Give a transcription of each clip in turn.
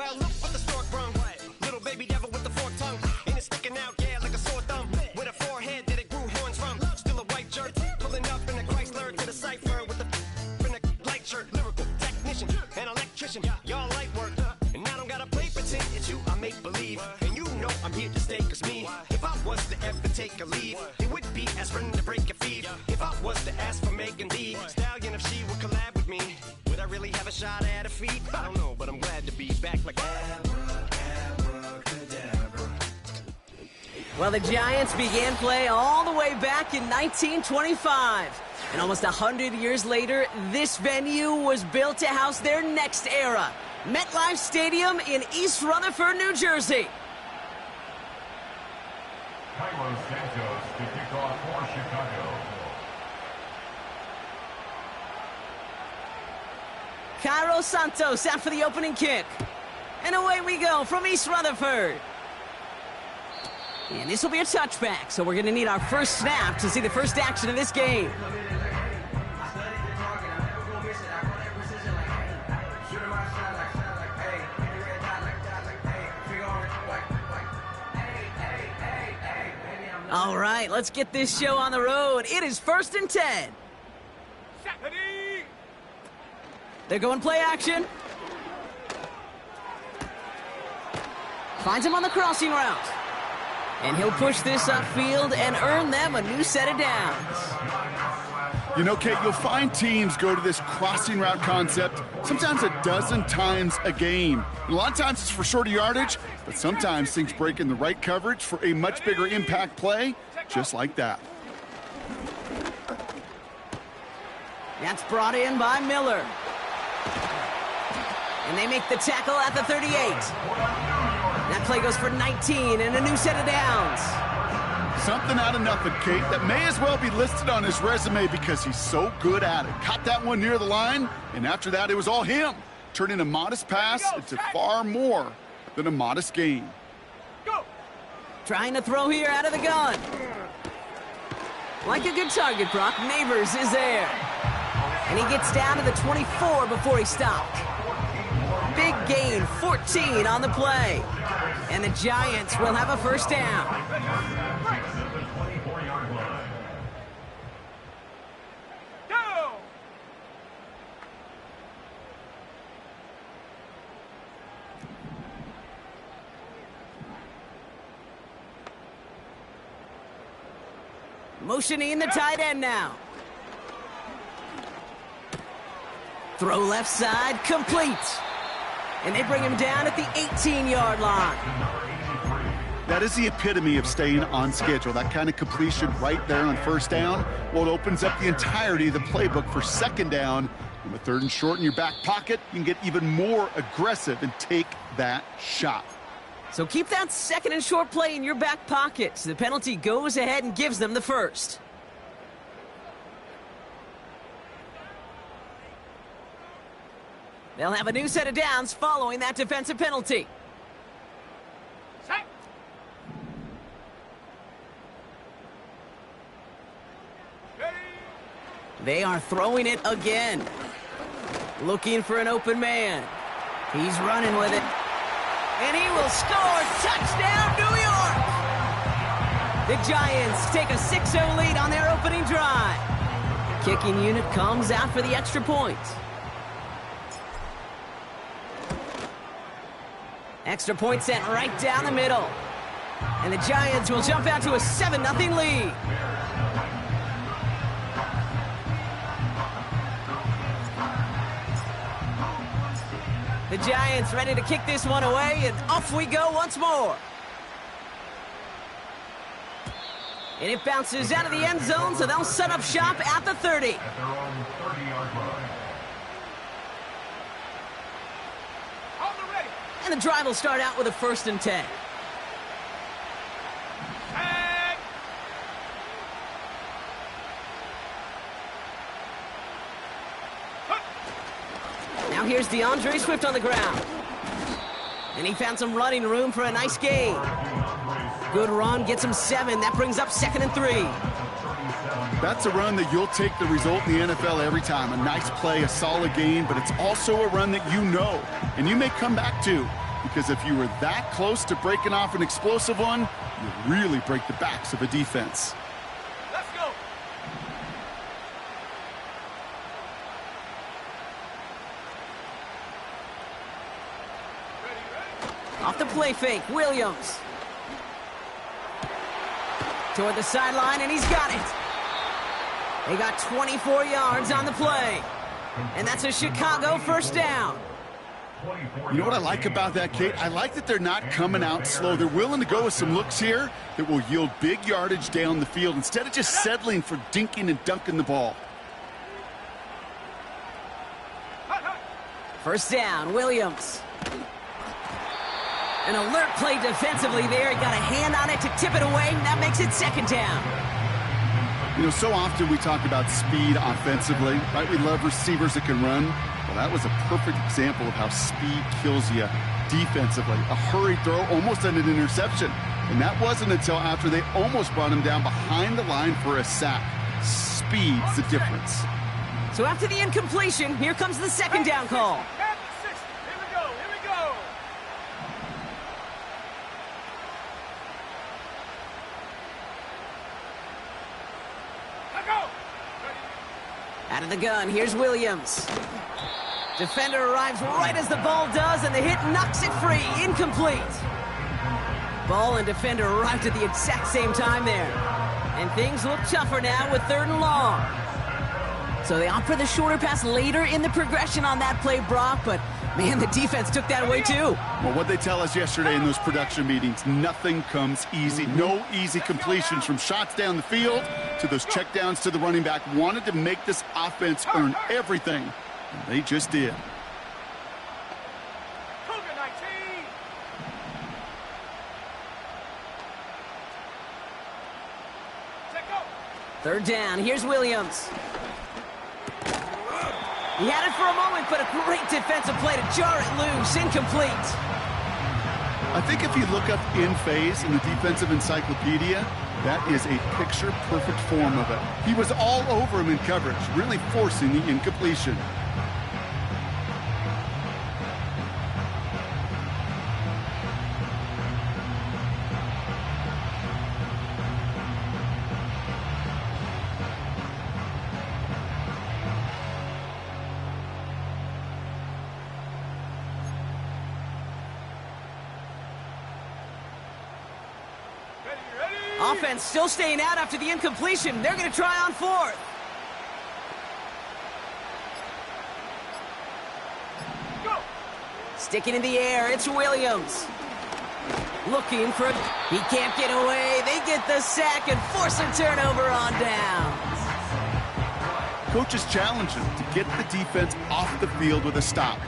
Well, look what the stork brung. Little baby devil with the forked tongue. And it's sticking out, yeah, like a sore thumb. With a forehead that it grew horns from. Still a white jerk, pulling up in a Chrysler to the cipher with a in a light shirt. Lyrical technician, an electrician, y'all light work. And I don't gotta play pretend, it's you I make believe. And you know I'm here to stay, cause me, if I was to ever take a leave, it would be aspirin to break a feed. If I was to ask for Megan Thee Stallion, if she would collab with me, would I really have a shot at a feat? I don't know, but I'm glad to be back like Well, the Giants began play all the way back in 1925. And almost 100 years later, this venue was built to house their next era. MetLife Stadium in East Rutherford, New Jersey. Carlos Santos to kick off for Chicago. Cairo Santos out for the opening kick. And away we go from East Rutherford. And this will be a touchback, so we're going to need our first snap to see the first action of this game. All right, let's get this show on the road. It is 1st and 10. They're going play action. Finds him on the crossing route. And he'll push this upfield and earn them a new set of downs. You know, Kate, you'll find teams go to this crossing route concept sometimes a dozen times a game. And a lot of times it's for shorter yardage, but sometimes things break in the right coverage for a much bigger impact play, just like that. That's brought in by Miller. And they make the tackle at the 38. That play goes for 19 and a new set of downs. Something out of nothing, Kate, that may as well be listed on his resume because he's so good at it. Caught that one near the line, and after that, it was all him, turning a modest pass into far more than a modest gain. Trying to throw here out of the gun. Like a good target, Brock, Neighbors is there. And he gets down to the 24 before he stopped. Big gain, 14 on the play. And the Giants will have a first down. Go! Motioning the tight end now. Throw left side, complete. And they bring him down at the 18-yard line. That is the epitome of staying on schedule. That kind of completion right there on first down. Well, it opens up the entirety of the playbook for second down. And with 3rd and short in your back pocket, you can get even more aggressive and take that shot. So keep that 2nd and short play in your back pocket. So the penalty goes ahead and gives them the first. They'll have a new set of downs following that defensive penalty. Set. They are throwing it again. Looking for an open man. He's running with it. And he will score. Touchdown, New York! The Giants take a 6-0 lead on their opening drive. Kicking unit comes out for the extra point. Extra point sent right down the middle. And the Giants will jump out to a 7-0 lead. The Giants ready to kick this one away, and off we go once more. And it bounces out of the end zone, so they'll set up shop at the 30. At their own 30-yard line. And the drive will start out with a 1st and 10. Now here's DeAndre Swift on the ground. And he found some running room for a nice gain. Good run, gets him 7. That brings up 2nd and 3. That's a run that you'll take the result in the NFL every time. A nice play, a solid gain, but it's also a run that you know and you may come back to. because if you were that close to breaking off an explosive one, you really break the backs of a defense. Let's go. Off the play fake, Williams. Toward the sideline, and he's got it. They got 24 yards on the play. And that's a Chicago first down. You know what I like about that, Kate? I like that they're not coming out slow. They're willing to go with some looks here that will yield big yardage down the field instead of just settling for dinking and dunking the ball. First down, Williams. An alert play defensively there. He got a hand on it to tip it away, and that makes it second down. You know, so often we talk about speed offensively, right? We love receivers that can run. Well, that was a perfect example of how speed kills you defensively. A hurried throw, almost an interception. And that wasn't until after they almost brought him down behind the line for a sack. Speed's the difference. So after the incompletion, here comes the second down call. Here we go. Here we go. Let go. Out of the gun, here's Williams. Defender arrives right as the ball does, and the hit knocks it free. Incomplete. Ball and defender arrived at the exact same time there. And things look tougher now with 3rd and long. So they opt for the shorter pass later in the progression on that play, Brock, but man, the defense took that away too. Well, what they tell us yesterday in those production meetings, nothing comes easy. No easy completions from shots down the field to those checkdowns to the running back. Wanted to make this offense earn everything, and they just did. Cougar 19. Let go. 3rd down, here's Williams. He had it for a moment, but a great defensive play to jar it loose. Incomplete. I think if you look up in phase in the defensive encyclopedia, that is a picture-perfect form of it. He was all over him in coverage, really forcing the incompletion. Offense still staying out after the incompletion. They're going to try on 4th. Go. Sticking in the air, it's Williams. Looking for... He can't get away. They get the sack and force a turnover on downs. Coaches challenge him to get the defense off the field with a stop.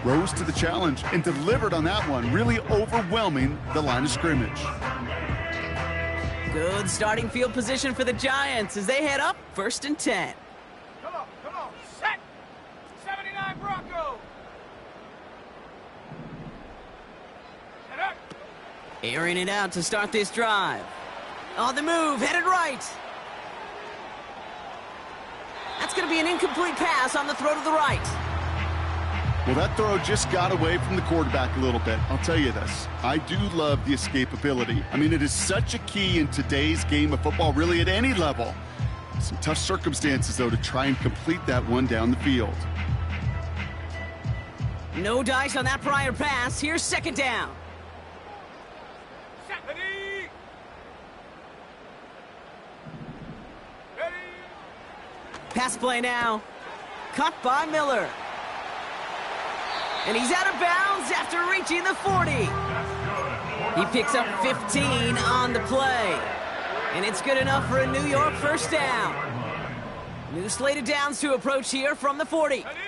Rose to the challenge and delivered on that one, really overwhelming the line of scrimmage. Good starting field position for the Giants as they head up 1st and 10. Come on. Set. 79 Bronco. Set up. Airing it out to start this drive. On the move, headed right. That's going to be an incomplete pass on the throw to the right. Well, that throw just got away from the quarterback a little bit. I'll tell you this. I do love the escapability. I mean, it is such a key in today's game of football, really at any level. Some tough circumstances, though, to try and complete that one down the field. No dice on that prior pass. Here's 2nd down. Set. Ready. Ready. Pass play now. Caught by Miller. And he's out of bounds after reaching the 40. He picks up 15 on the play. And it's good enough for a New York first down. New slate of downs to approach here from the 40. Ready.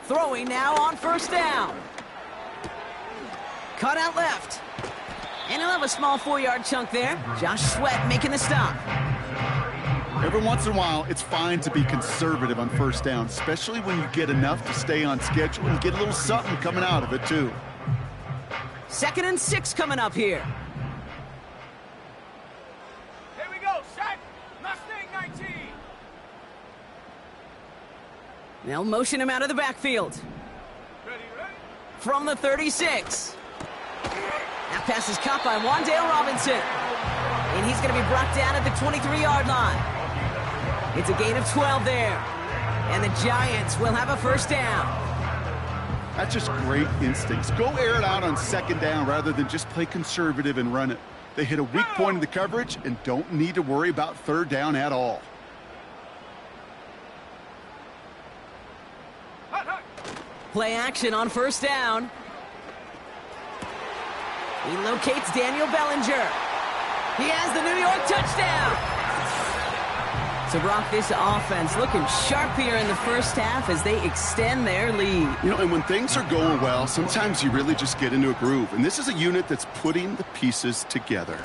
Throwing now on 1st down. Cut out left. And he'll have a small 4-yard chunk there. Josh Sweat making the stop. Every once in a while, it's fine to be conservative on 1st down, especially when you get enough to stay on schedule and get a little something coming out of it, too. 2nd and 6 coming up here. Here we go. Set. Mustang 19. They'll motion him out of the backfield. Ready, ready. From the 36. That pass is caught by Wandale Robinson. And he's going to be brought down at the 23-yard line. It's a gain of 12 there. And the Giants will have a first down. That's just great instincts. Go air it out on second down rather than just play conservative and run it. They hit a weak point in the coverage and don't need to worry about third down at all. Hut, hut. Play action on first down. He locates Daniel Bellinger. He has the New York touchdown. So, Brock, this offense looking sharp here in the first half as they extend their lead. You know, and when things are going well, sometimes you really just get into a groove. And this is a unit that's putting the pieces together.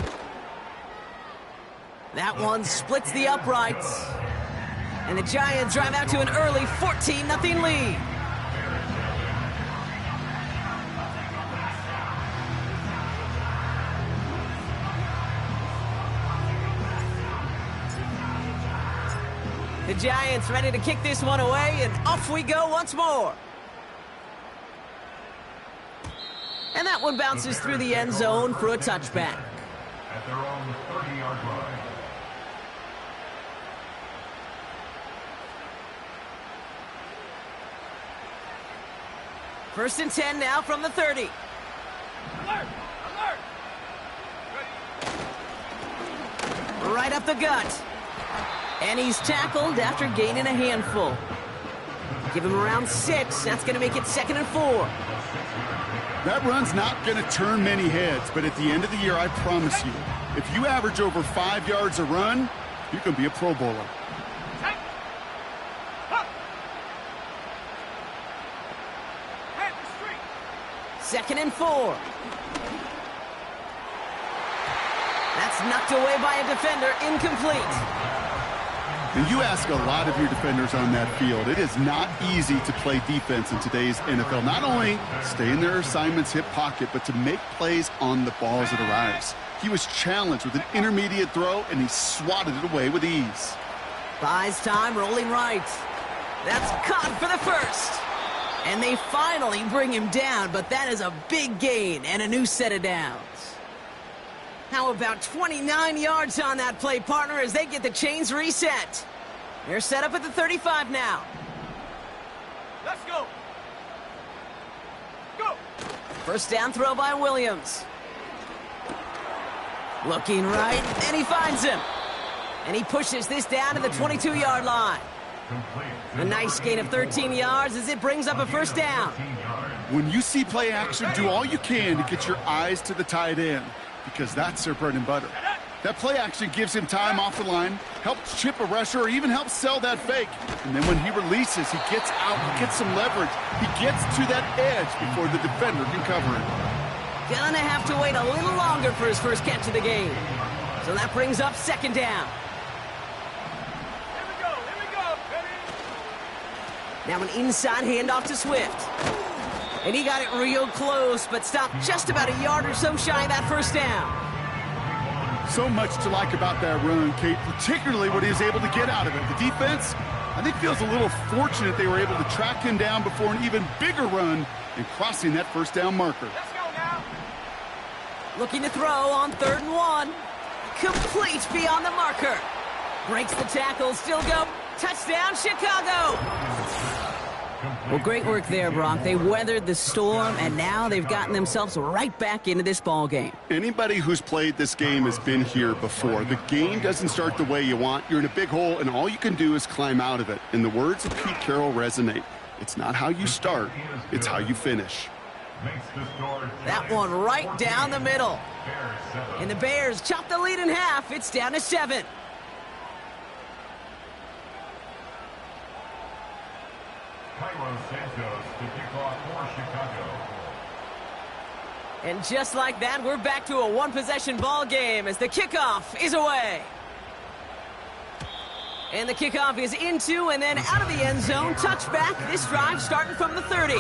That one splits the uprights. And the Giants drive out to an early 14-0 lead. The Giants ready to kick this one away, and off we go once more. And that one bounces through the end zone for a touchback. At their own 30-yard line. First and 10 now from the 30. Alert! Alert! Ready. Right up the gut. And he's tackled after gaining a handful. Give him around 6. That's going to make it 2nd and 4. That run's not going to turn many heads, but at the end of the year, I promise you, if you average over 5 yards a run, you can be a Pro Bowler. Take. Huh. Head the street. 2nd and 4. That's knocked away by a defender, incomplete. And you ask a lot of your defenders on that field. It is not easy to play defense in today's NFL. Not only stay in their assignment's hip pocket, but to make plays on the ball as it arrives. He was challenged with an intermediate throw, and he swatted it away with ease. Buys time, rolling right. That's caught for the first. And they finally bring him down, but that is a big gain and a new set of downs. How about 29 yards on that play, partner, as they get the chains reset. They're set up at the 35 now. Let's go. Go. First down throw by Williams. Looking right, and he finds him. And he pushes this down to the 22-yard line. A nice gain of 13 yards as it brings up a first down. When you see play action, do all you can to get your eyes to the tight end, because that's their bread and butter. That play action gives him time off the line, helps chip a rusher, or even helps sell that fake. And then when he releases, he gets out, he gets some leverage. He gets to that edge before the defender can cover it. Gonna have to wait a little longer for his first catch of the game. So that brings up second down. Here we go. Here we go. Ready. Now an inside handoff to Swift. And he got it real close, but stopped just about a yard or so shy of that first down. So much to like about that run, Kate, particularly what he was able to get out of it. The defense, I think, feels a little fortunate they were able to track him down before an even bigger run and crossing that first down marker. Let's go now. Looking to throw on 3rd and 1. Complete beyond the marker. Breaks the tackle, still go. Touchdown, Chicago! Well, great work there, Brock. They weathered the storm, and now they've gotten themselves right back into this ball game. Anybody who's played this game has been here before. The game doesn't start the way you want. You're in a big hole, and all you can do is climb out of it. And the words of Pete Carroll resonate. It's not how you start, it's how you finish. That one right down the middle. And the Bears chop the lead in half. It's down to 7. Santos to kick off for Chicago. And just like that, we're back to a one-possession ball game as the kickoff is away. And the kickoff is into and then out of the end zone. Touchback. This drive starting from the 30.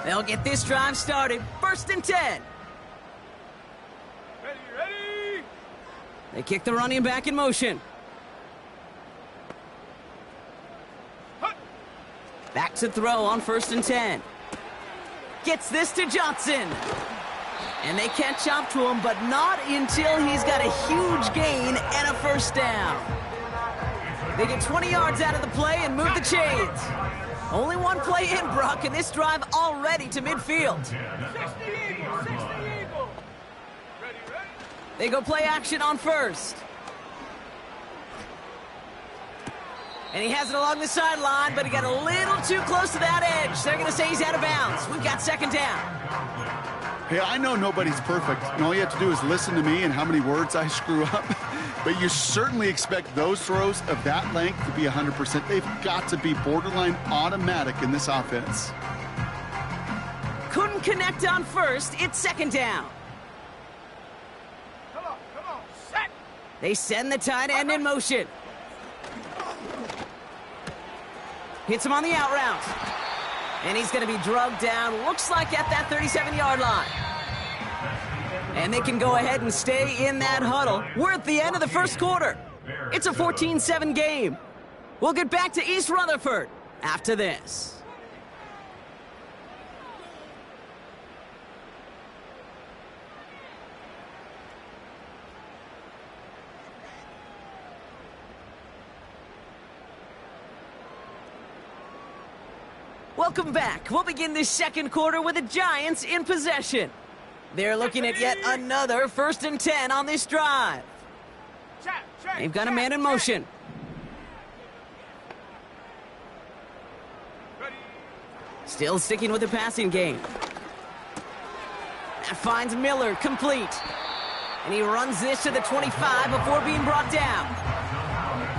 They'll get this drive started. 1st and 10. Ready. They kick the running back in motion. Back to throw on 1st and 10. Gets this to Johnson. And they catch up to him, but not until he's got a huge gain and a 1st down. They get 20 yards out of the play and move the chains. Only one play in, Brock, and this drive already to midfield. 60 Eagle. Ready. They go play action on 1st. And he has it along the sideline, but he got a little too close to that edge. They're going to say he's out of bounds. We've got 2nd down. Hey, I know nobody's perfect, and all you have to do is listen to me and how many words I screw up. But you certainly expect those throws of that length to be 100%. They've got to be borderline automatic in this offense. Couldn't connect on 1st. It's 2nd down. Come on. Set. They send the tight end in motion. Hits him on the out route. And he's going to be drugged down, looks like at that 37-yard line. And they can go ahead and stay in that huddle. We're at the end of the 1st quarter. It's a 14-7 game. We'll get back to East Rutherford after this. Welcome back. We'll begin this 2nd quarter with the Giants in possession. They're looking at yet another 1st and 10 on this drive. They've got a man in motion. Still sticking with the passing game. That finds Miller complete. And he runs this to the 25 before being brought down.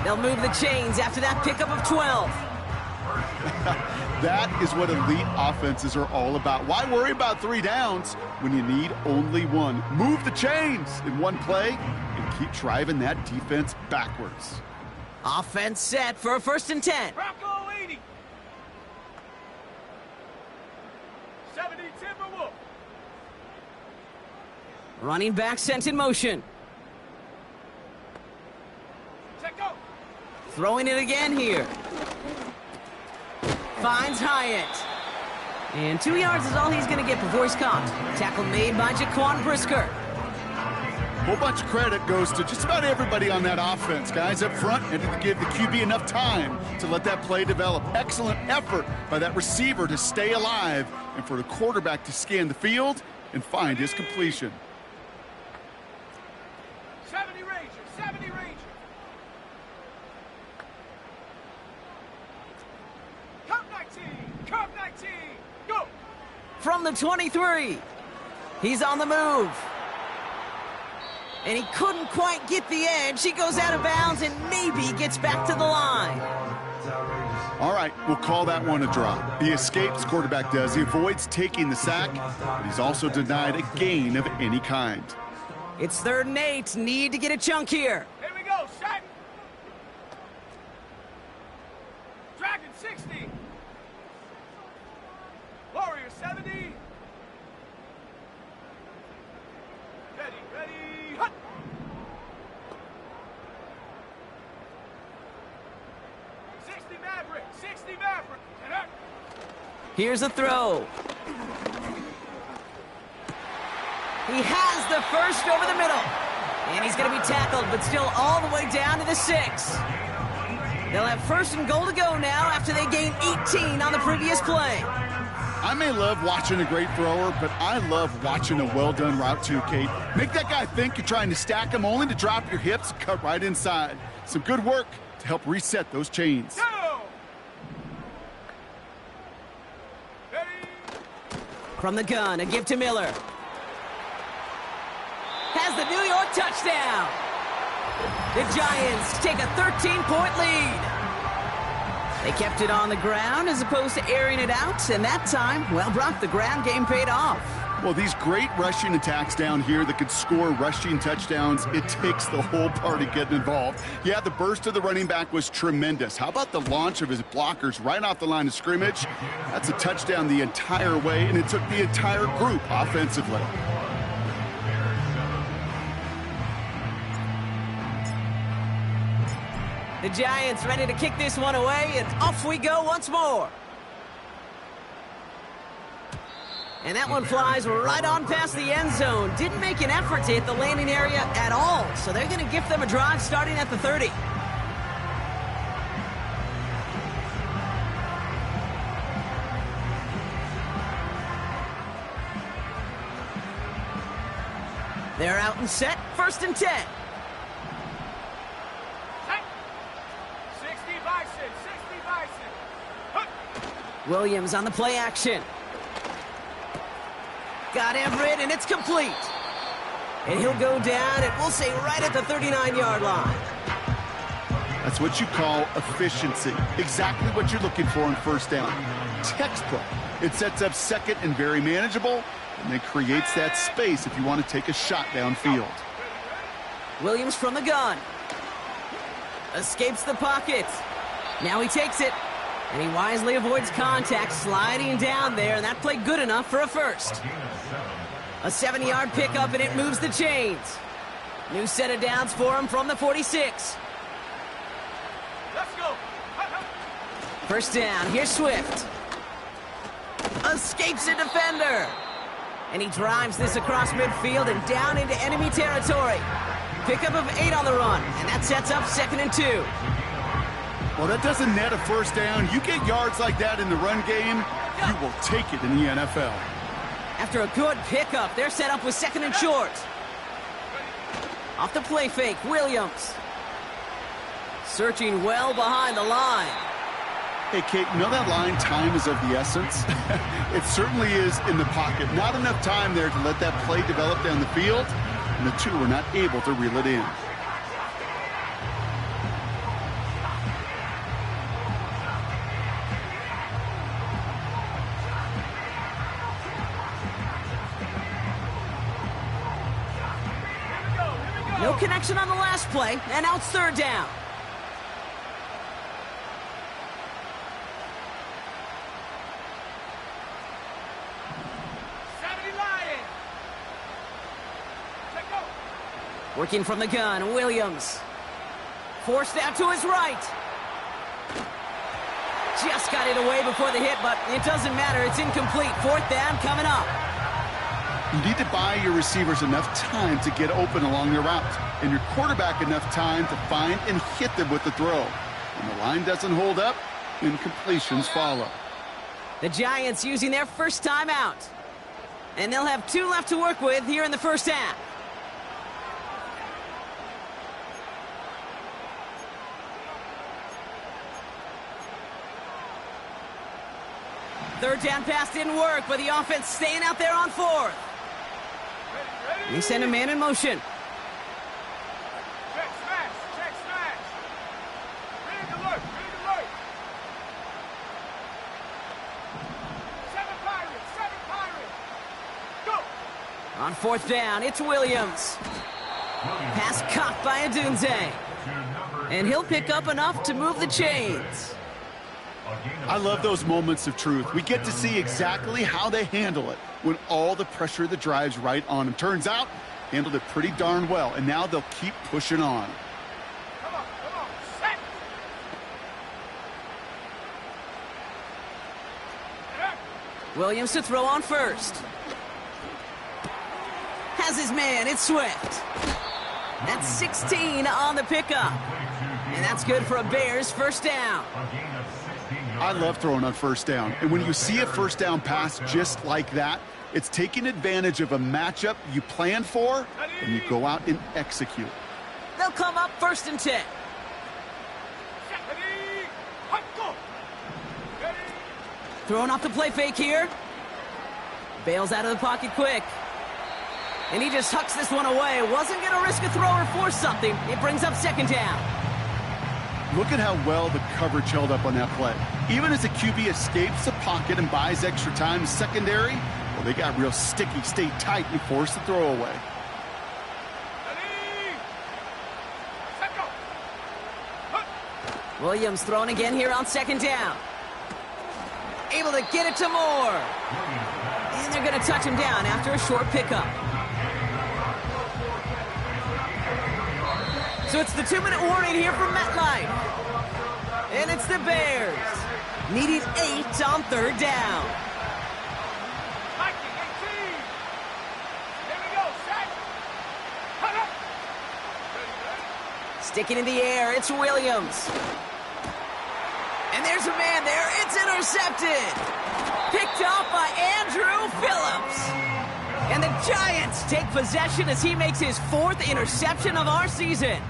They'll move the chains after that pickup of 12. That is what elite offenses are all about. Why worry about 3 downs when you need only 1? Move the chains in one play and keep driving that defense backwards. Offense set for a 1st and 10. Bronco 80. 70 Timberwolf. Running back sent in motion. Check go. Throwing it again here. Finds Hyatt. And 2 yards is all he's going to get before he's caught. Tackle made by Jaquan Brisker. A whole bunch of credit goes to just about everybody on that offense, guys up front, and to give the QB enough time to let that play develop. Excellent effort by that receiver to stay alive and for the quarterback to scan the field and find his completion. 70 Ranger. Cup 19. Go. From the 23. He's on the move. And he couldn't quite get the edge. He goes out of bounds and maybe gets back to the line. All right, we'll call that one a drop. He escapes, quarterback does. He avoids taking the sack, but he's also denied a gain of any kind. It's 3rd and 8. Need to get a chunk here. Here we go. Set. Dragon 60. Warrior 70. Ready. Hut. 60 Maverick. And up. Here's a throw. He has the 1st over the middle. And he's going to be tackled, but still all the way down to the 6. They'll have 1st and goal to go now after they gain 18 on the previous play. I may love watching a great thrower, but I love watching a well-done route too, Kate. Make that guy think you're trying to stack him only to drop your hips and cut right inside. Some good work to help reset those chains. Go. Ready. From the gun, a give to Miller. Has the New York touchdown. The Giants take a 13-point lead. They kept it on the ground as opposed to airing it out, and that time, well, Brock, the ground game paid off. Well, these great rushing attacks down here that could score rushing touchdowns, it takes the whole party getting involved. Yeah, the burst of the running back was tremendous. How about the launch of his blockers right off the line of scrimmage? That's a touchdown the entire way, and it took the entire group offensively. The Giants ready to kick this one away, and off we go once more. And that one flies right on past the end zone. Didn't make an effort to hit the landing area at all, so they're going to gift them a drive starting at the 30. They're out and set, 1st and 10. 60 Bison, 60 Bison. Williams on the play action. Got Everett, and it's complete. And he'll go down, and we'll say right at the 39-yard line. That's what you call efficiency. Exactly what you're looking for on 1st down. Textbook. It sets up 2nd and very manageable, and it creates that space if you want to take a shot downfield. Williams from the gun. Escapes the pocket. Now he takes it. And he wisely avoids contact, sliding down there, and that played good enough for a first. A 70-yard pickup, and it moves the chains. New set of downs for him from the 46. Let's go. 1st down, here's Swift. Escapes a defender. And he drives this across midfield and down into enemy territory. Pickup of 8 on the run, and that sets up 2nd and 2. Well, that doesn't net a 1st down. You get yards like that in the run game, you will take it in the NFL. After a good pickup, they're set up with 2nd and short. Off the play fake, Williams. Searching well behind the line. Hey, Kate, you know that line, time is of the essence? It certainly is in the pocket. Not enough time there to let that play develop down the field, and the two were not able to reel it in. No connection on the last play, and now it's 3rd down. Working from the gun, Williams. Forced out to his right. Just got it away before the hit, but it doesn't matter. It's incomplete. 4th down coming up. You need to buy your receivers enough time to get open along their route, and your quarterback enough time to find and hit them with the throw. When the line doesn't hold up, incompletions follow. The Giants using their 1st time out. And they'll have 2 left to work with here in the 1st half. Third down pass didn't work, but the offense staying out there on 4th. He sent a man in motion. Check smash, check smash. Big alert, big alert. 7 Pirates, go. On 4th down, it's Williams. Pass caught by Adunze. And he'll pick up enough to move the chains. I love those moments of truth. We get to see exactly how they handle it when all the pressure that drives right on them. Turns out, handled it pretty darn well, and now they'll keep pushing on. Come on, set. Williams to throw on 1st. Has his man, it's Swift. That's 16 on the pickup. And that's good for a Bears 1st down. I love throwing on 1st down. And when you see a 1st down pass just like that, it's taking advantage of a matchup you planned for, and you go out and execute. They'll come up 1st and 10. Throwing off the play fake here. Bails out of the pocket quick. And he just hucks this one away. Wasn't going to risk a throw or force something. It brings up 2nd down. Look at how well the coverage held up on that play. Even as the QB escapes the pocket and buys extra time secondary, Well, they got real sticky, stayed tight, and forced the throw away. Williams throwing again here on second down. Able to get it to Moore. And they're going to touch him down after a short pickup. So it's the 2-minute warning here from MetLife. And it's the Bears needing 8 on third down. Sticking in the air, it's Williams. And there's a man there. It's intercepted. Picked off by Andrew Phillips. And the Giants take possession as he makes his 4th interception of our season.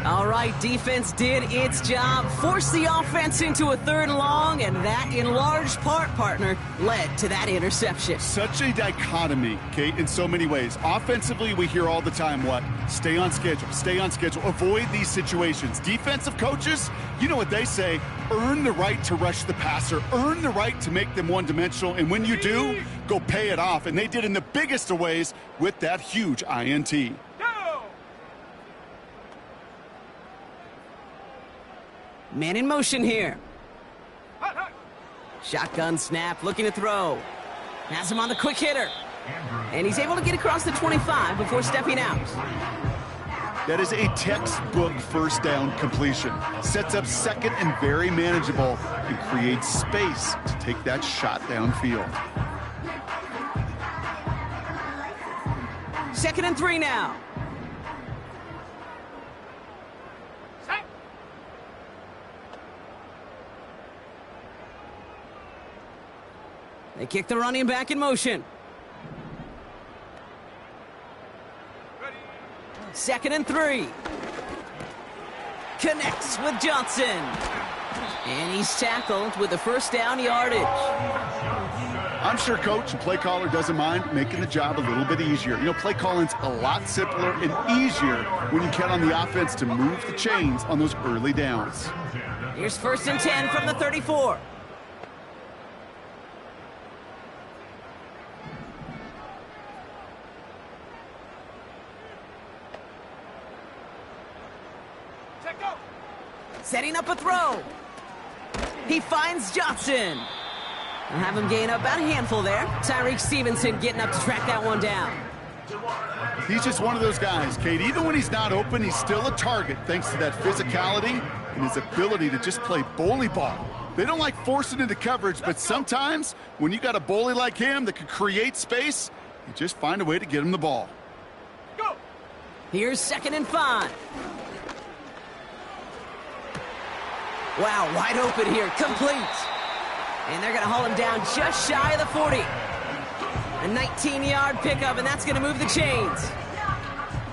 All right, defense did its job, forced the offense into a 3rd and long, and that, in large part, partner, led to that interception. Such a dichotomy, Kate, in so many ways. Offensively, we hear all the time what? Stay on schedule, avoid these situations. Defensive coaches, you know what they say, earn the right to rush the passer, earn the right to make them one-dimensional, and when you do, go pay it off. And they did in the biggest of ways with that huge INT. Man in motion here. Shotgun snap, looking to throw. Has him on the quick hitter. And he's able to get across the 25 before stepping out. That is a textbook first down completion. Sets up second and very manageable and creates space to take that shot downfield. 2nd and 3 now. They kick the running back in motion. 2nd and 3. Connects with Johnson. And he's tackled with the first down yardage. I'm sure coach and play caller doesn't mind making the job a little bit easier. You know, play calling's a lot simpler and easier when you count on the offense to move the chains on those early downs. Here's 1st and 10 from the 34. Setting up a throw. He finds Johnson. I'll have him gain up about a handful there. Tyreek Stevenson getting up to track that one down. He's just one of those guys, Kate. Even when he's not open, he's still a target thanks to that physicality and his ability to just play bully ball. They don't like forcing into coverage, but sometimes when you got a bully like him that can create space, you just find a way to get him the ball. Go. Here's 2nd and 5. Wow, wide open here, complete. And they're going to haul him down just shy of the 40. A 19-yard pickup, and that's going to move the chains.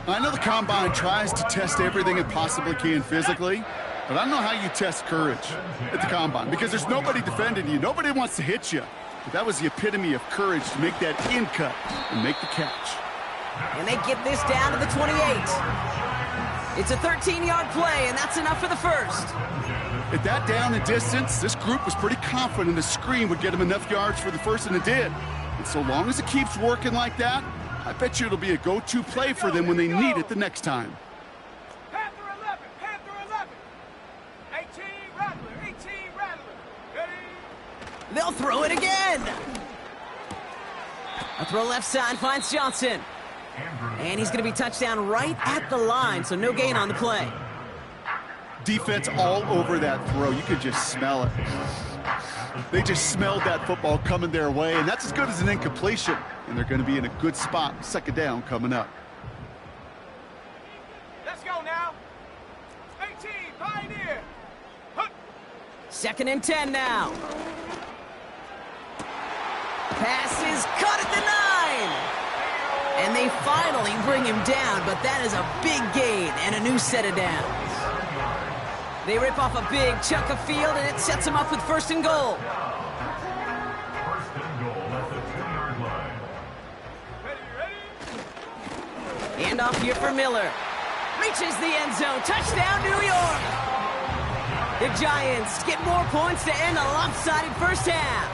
I know the Combine tries to test everything it possibly can physically, but I don't know how you test courage at the Combine because there's nobody defending you. Nobody wants to hit you. But that was the epitome of courage to make that in cut and make the catch. And they get this down to the 28. It's a 13-yard play, and that's enough for the first. At that down and distance, this group was pretty confident the screen would get them enough yards for the first, and it did. And so long as it keeps working like that, I bet you it'll be a go-to play for them when they need it the next time. Panther 11, Panther 11. 18 Rattler, 18 Rattler. Ready? They'll throw it again. A throw left side finds Johnson. And he's going to be touchdown right at the line, so no gain on the play. Defense all over that throw. You could just smell it. They just smelled that football coming their way, and that's as good as an incompletion. And they're going to be in a good spot. 2nd down coming up. Let's go now. 18, Pioneer. 2nd and 10 now. Pass is caught at the 9. And they finally bring him down, but that is a big gain and a new set of downs. They rip off a big chunk of field, and it sets them up with 1st and goal. 1st and goal at the 2-yard line. Ready? And off here for Miller. Reaches the end zone. Touchdown, New York. The Giants get more points to end a lopsided first half.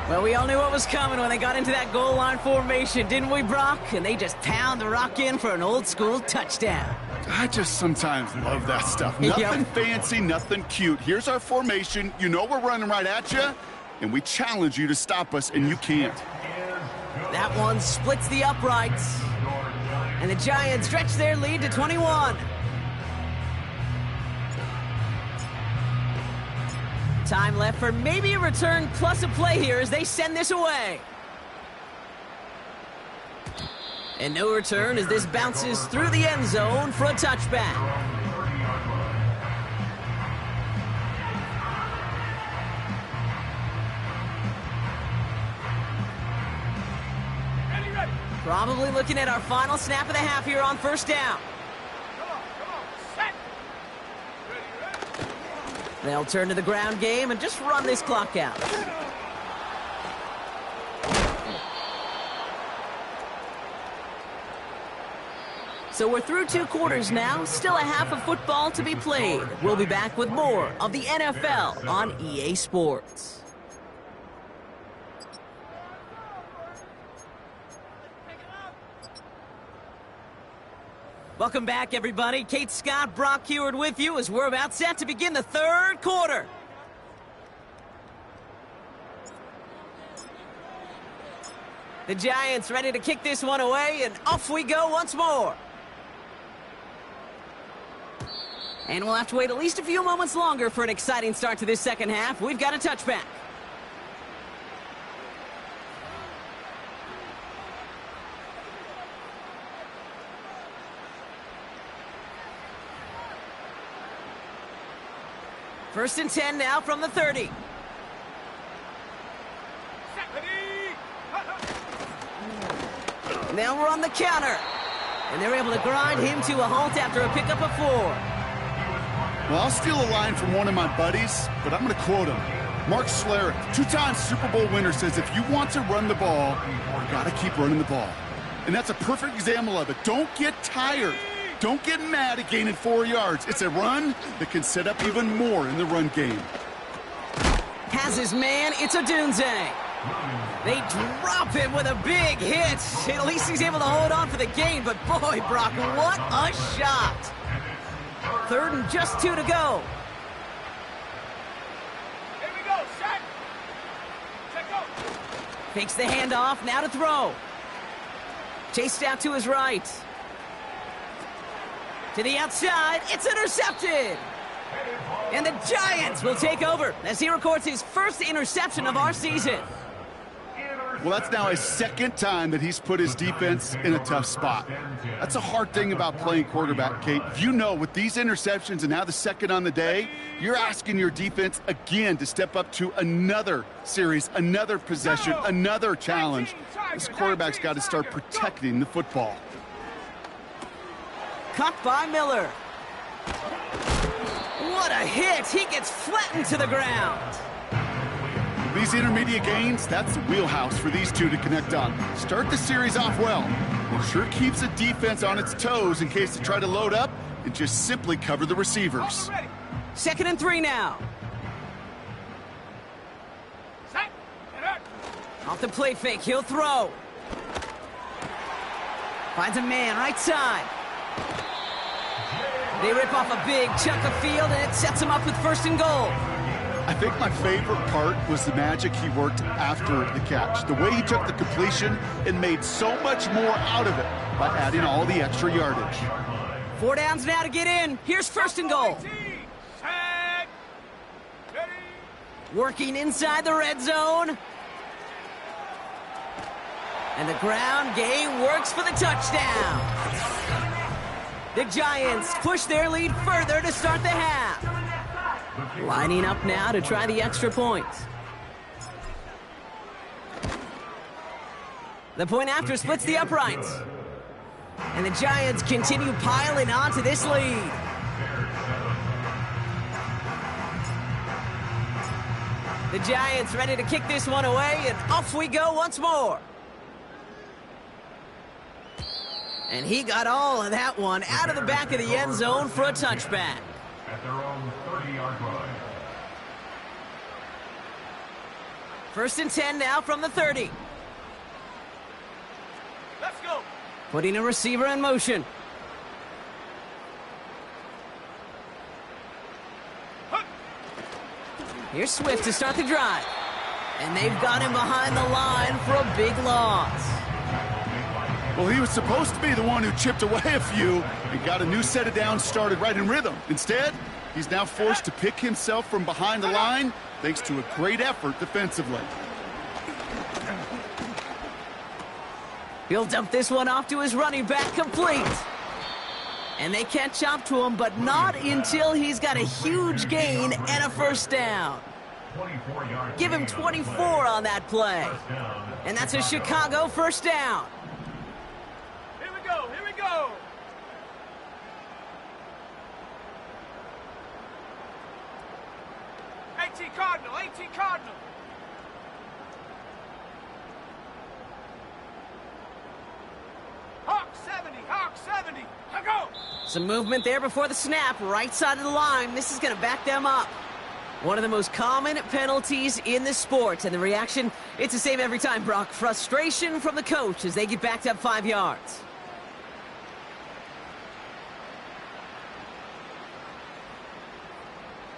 Well, we all knew what was coming when they got into that goal line formation, didn't we, Brock? And they just pound the rock in for an old-school touchdown. I just sometimes love that stuff. Nothing fancy, nothing cute. Here's our formation. You know we're running right at you, and we challenge you to stop us, and you can't. That one splits the uprights. And the Giants stretch their lead to 21. Time left for maybe a return plus a play here as they send this away. And no return as this bounces through the end zone for a touchback. Probably looking at our final snap of the half here on first down. They'll turn to the ground game and just run this clock out. So we're through 2 quarters now, still a half of football to be played. We'll be back with more of the NFL on EA Sports. Welcome back, everybody. Kate Scott, Brock Heward with you as we're about set to begin the 3rd quarter. The Giants ready to kick this one away, and off we go once more. And we'll have to wait at least a few moments longer for an exciting start to this second half. We've got a touchback. First and 10 now from the 30. Now we're on the counter. And they're able to grind him to a halt after a pickup of 4. Well, I'll steal a line from one of my buddies, but I'm going to quote him. Mark Schlereth, 2-time Super Bowl winner, says if you want to run the ball, you got to keep running the ball. And that's a perfect example of it. Don't get tired. Don't get mad at gaining 4 yards. It's a run that can set up even more in the run game. Has his man. It's a Dunze. They drop him with a big hit. At least he's able to hold on for the game. But boy, Brock, what a shot. 3rd and just 2 to go. Here we go, set. Check go. Fakes the handoff, now to throw. Chased out to his right. To the outside, it's intercepted. And the Giants will take over as he records his first interception of our season. Well, that's now his 2nd time that he's put his defense in a tough spot. That's a hard thing about playing quarterback, Kate. You know, with these interceptions and now the 2nd on the day, you're asking your defense again to step up to another series, another possession, another challenge. This quarterback's got to start protecting the football. Caught by Miller. What a hit! He gets flattened to the ground. These intermediate gains, that's the wheelhouse for these two to connect on. Start the series off well. It sure keeps the defense on its toes in case they try to load up and just simply cover the receivers. 2nd and 3 now. Set. Off the play fake, he'll throw. Finds a man right side. They rip off a big chunk of field, and it sets them up with 1st and goal. I think my favorite part was the magic he worked after the catch. The way he took the completion and made so much more out of it by adding all the extra yardage. 4 downs now to get in. Here's 1st and goal. Set. Ready. Working inside the red zone. And the ground game works for the touchdown. The Giants push their lead further to start the half. Lining up now to try the extra point. The point after splits the uprights. And the Giants continue piling onto this lead. The Giants ready to kick this one away, and off we go once more. And he got all of that one out of the back of the end zone for a touchback. At their own 30-yard line. First and 10 now from the 30. Let's go. Putting a receiver in motion. Here's Swift to start the drive. And they've got him behind the line for a big loss. Well, he was supposed to be the one who chipped away a few and got a new set of downs started right in rhythm. Instead, he's now forced to pick himself from behind the line thanks to a great effort defensively. He'll dump this one off to his running back, complete. And they catch up to him, but not until he's got a huge gain and a first down. Give him 24 on that play. And that's a Chicago first down. Here we go. Here we go. AT Cardinal. AT Cardinal. Hawk 70. Hawk 70. I go. Some movement there before the snap, right side of the line. This is going to back them up. One of the most common penalties in the sport, and the reaction, it's the same every time, Brock. Frustration from the coach as they get backed up 5 yards.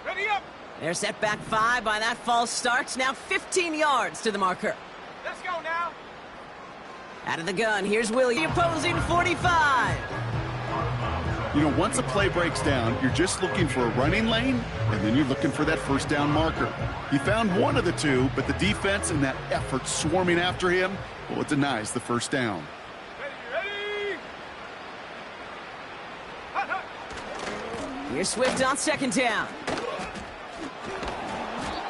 Ready up. They're set back 5 by that false start. Now 15 yards to the marker. Let's go now. Out of the gun, here's Willie, the opposing 45. You know, once a play breaks down, you're just looking for a running lane, and then you're looking for that first down marker. He found one of the two, but the defense and that effort swarming after him, well, it denies the first down. Ready. Hut, hut. Here's Swift on second down.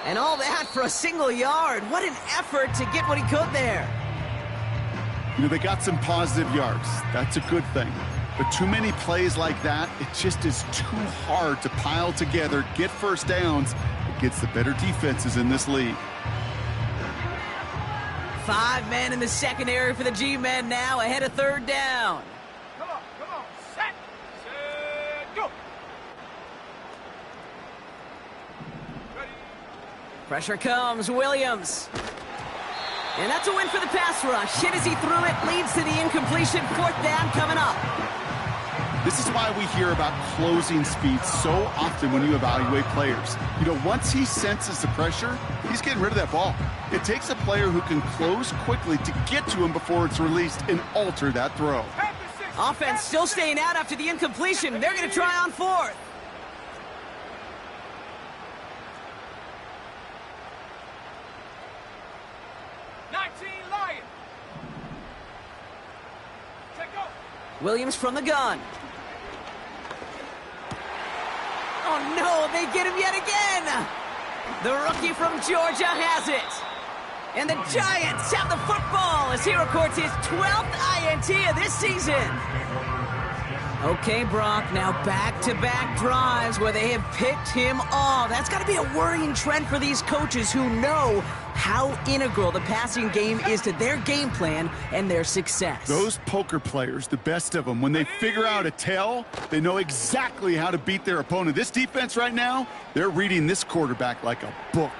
And all that for a single yard. What an effort to get what he could there. You know, they got some positive yards. That's a good thing. But too many plays like that, it just is too hard to pile together, get first downs against the better defenses in this league. 5 men in the secondary for the G-men now, ahead of third down. Come on. Set, go. Ready. Pressure comes, Williams. And that's a win for the pass rush. Hit as he threw it, leads to the incompletion. Fourth down coming up. This is why we hear about closing speed so often when you evaluate players. You know, once he senses the pressure, he's getting rid of that ball. It takes a player who can close quickly to get to him before it's released and alter that throw. Offense still staying out after the incompletion. They're going to try on fourth. Williams from the gun. Oh no, they get him yet again. The rookie from Georgia has it. And the Giants have the football as he records his 12th INT of this season. Okay, Brock, now back-to-back drives where they have picked him off. That's got to be a worrying trend for these coaches who know how integral the passing game is to their game plan and their success. Those poker players, the best of them, when they figure out a tell, they know exactly how to beat their opponent. This defense right now, they're reading this quarterback like a book.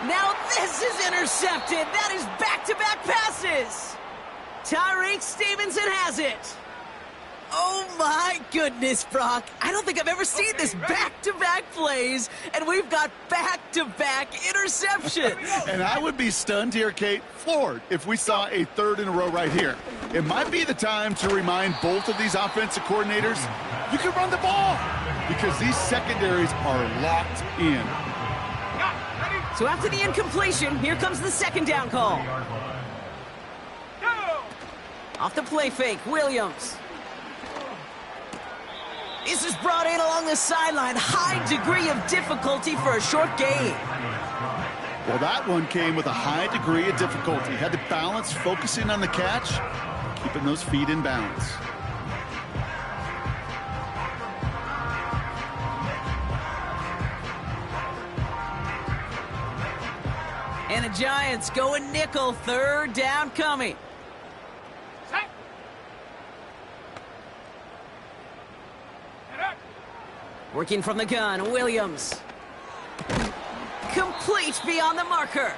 Now this is intercepted. That is back-to-back passes. Tyreek Stevenson has it. Oh, my goodness, Brock. I don't think I've ever seen this back-to-back plays, and we've got back-to-back interceptions. And I would be stunned here, Kate, floored, if we saw a third in a row right here. It might be the time to remind both of these offensive coordinators, you can run the ball, because these secondaries are locked in. So after the incompletion, here comes the second down call. Off the play fake, Williams. This is brought in along the sideline. High degree of difficulty for a short gain. Well, that one came with a high degree of difficulty. Had to balance focusing on the catch, keeping those feet in bounds. And the Giants going nickel, third down coming. Working from the gun, Williams. incomplete beyond the marker.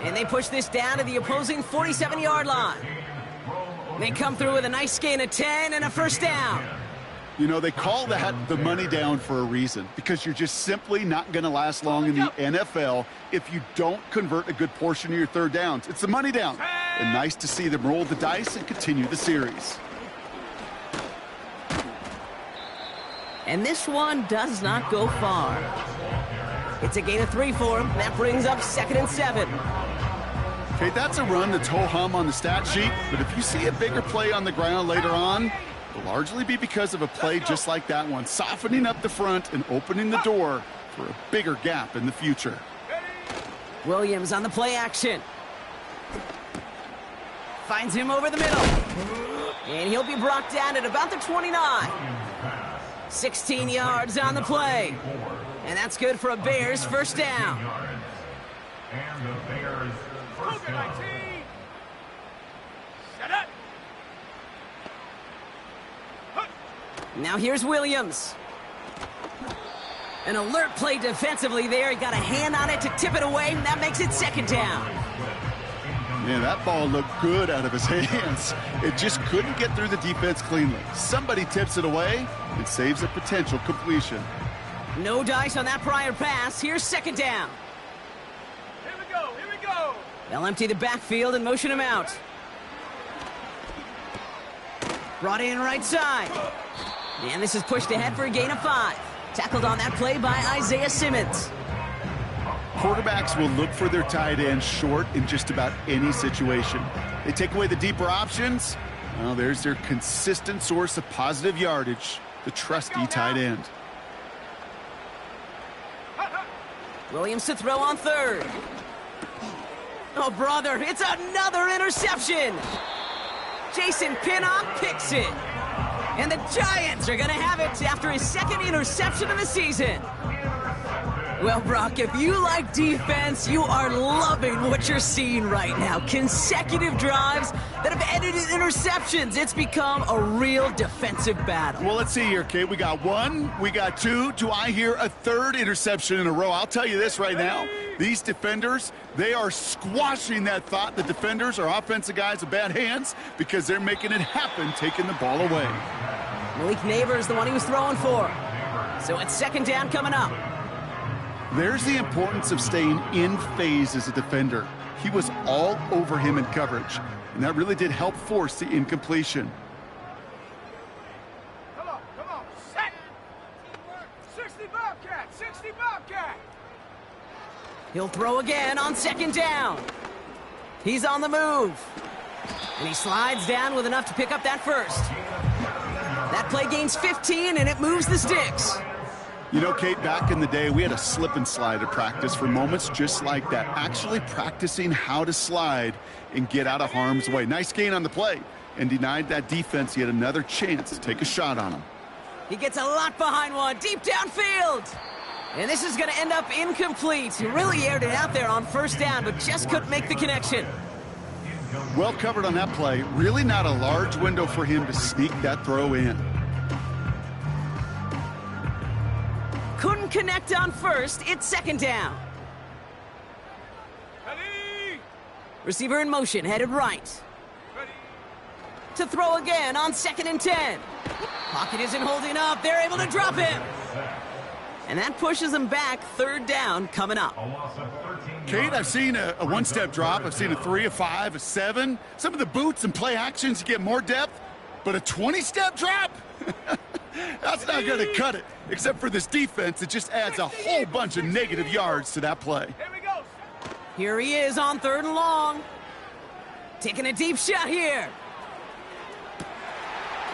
And they push this down to the opposing 47-yard line. They come through with a nice gain of 10 and a first down. You know, they call that the money down for a reason, because you're just simply not going to last long in the NFL if you don't convert a good portion of your third downs. It's the money down. And nice to see them roll the dice and continue the series. And this one does not go far. It's a gain of 3 for him. That brings up 2nd and 7. Okay, that's a run that's ho-hum on the stat sheet, but if you see a bigger play on the ground later on, it'll largely be because of a play just like that one, softening up the front and opening the door for a bigger gap in the future. Williams on the play action. Finds him over the middle. And he'll be brought down at about the 29. 16 yards on the play. And that's good for a Bears first down. And the Bears first down. Now here's Williams. An alert play defensively there. He got a hand on it to tip it away, and that makes it 2nd down. Yeah, that ball looked good out of his hands. It just couldn't get through the defense cleanly. Somebody tips it away and saves a potential completion. No dice on that prior pass. Here's 2nd down. Here we go, here we go. They'll empty the backfield and motion him out. Brought in right side. And this is pushed ahead for a gain of 5. Tackled on that play by Isaiah Simmons. Quarterbacks will look for their tight end short in just about any situation. They take away the deeper options. Well, there's their consistent source of positive yardage, the trusty tight end. Williams to throw on 3rd. Oh, brother, it's another interception. Jason Pinnock picks it. And the Giants are going to have it after his 2nd interception of the season. Well, Brock, if you like defense, you are loving what you're seeing right now. Consecutive drives that have ended in interceptions. It's become a real defensive battle. Well, let's see here, Kate. We got 1, we got 2. Do I hear a 3rd interception in a row? I'll tell you this right now. These defenders, they are squashing that thought. The defenders are offensive guys with bad hands because they're making it happen, taking the ball away. Malik Neighbors, the one he was throwing for. So it's 2nd down coming up. There's the importance of staying in phase as a defender. He was all over him in coverage, and that really did help force the incompletion. Come on, set. 60 Bobcat, 60 Bobcat. He'll throw again on 2nd down. He's on the move. And he slides down with enough to pick up that first. That play gains 15, and it moves the sticks. You know, Kate, back in the day, we had a slip and slide at practice for moments just like that. Actually practicing how to slide and get out of harm's way. Nice gain on the play, and denied that defense yet another chance to take a shot on him. He gets a lot behind one, deep downfield. And this is going to end up incomplete. He really aired it out there on 1st down, but just couldn't make the connection. Well covered on that play. Really not a large window for him to sneak that throw in. Couldn't connect on 1st. It's 2nd down. Ready? Receiver in motion, headed right. Ready? To throw again on 2nd and 10. Pocket isn't holding up. They're able to drop him. And that pushes him back. 3rd down coming up. Kate, I've seen a 1-step drop. I've seen a 3, a 5, a 7. Some of the boots and play actions get more depth, but a 20-step drop? That's not going to cut it. Except for this defense, it just adds a whole bunch of negative yards to that play. Here we go. Here he is on 3rd and long. Taking a deep shot here.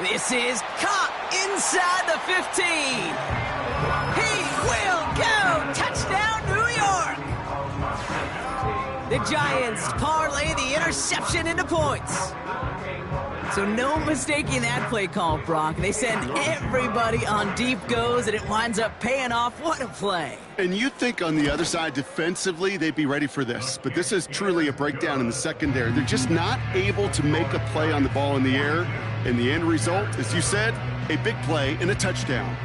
This is caught inside the 15. He will go. Touchdown, New York. The Giants parlay the interception into points. So no mistaking that play call, Brock. They send everybody on deep goes, and it winds up paying off. What a play. And you think on the other side, defensively, they'd be ready for this. But this is truly a breakdown in the secondary. They're just not able to make a play on the ball in the air. And the end result, as you said, a big play and a touchdown.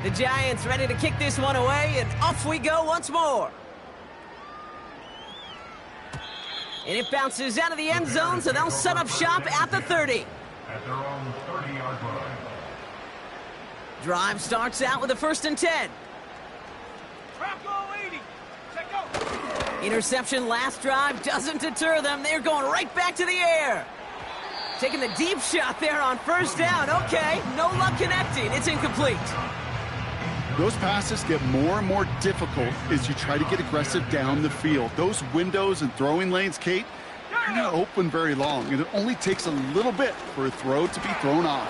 The Giants ready to kick this one away, and off we go once more. And it bounces out of the end zone, so they'll set up shop at the 30. At their own 30-yard line. Drive starts out with a 1st and 10. Trap goal 80. Check out. Interception last drive doesn't deter them. They're going right back to the air. Taking the deep shot there on 1st down. Okay, no luck connecting. It's incomplete. Those passes get more and more difficult as you try to get aggressive down the field. Those windows and throwing lanes, Kate, they're not open very long, and it only takes a little bit for a throw to be thrown off.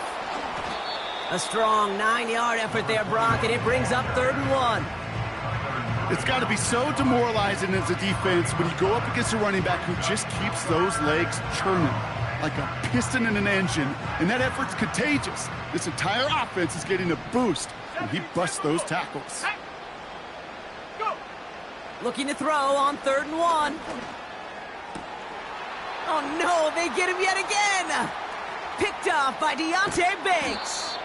A strong 9-yard effort there, Brock, and it brings up 3rd and 1. It's got to be so demoralizing as a defense when you go up against a running back who just keeps those legs churning like a piston in an engine, and that effort's contagious. This entire offense is getting a boost when he busts those tackles. Go. Looking to throw on 3rd and 1. Oh no, they get him yet again! Picked off by Deontay Banks.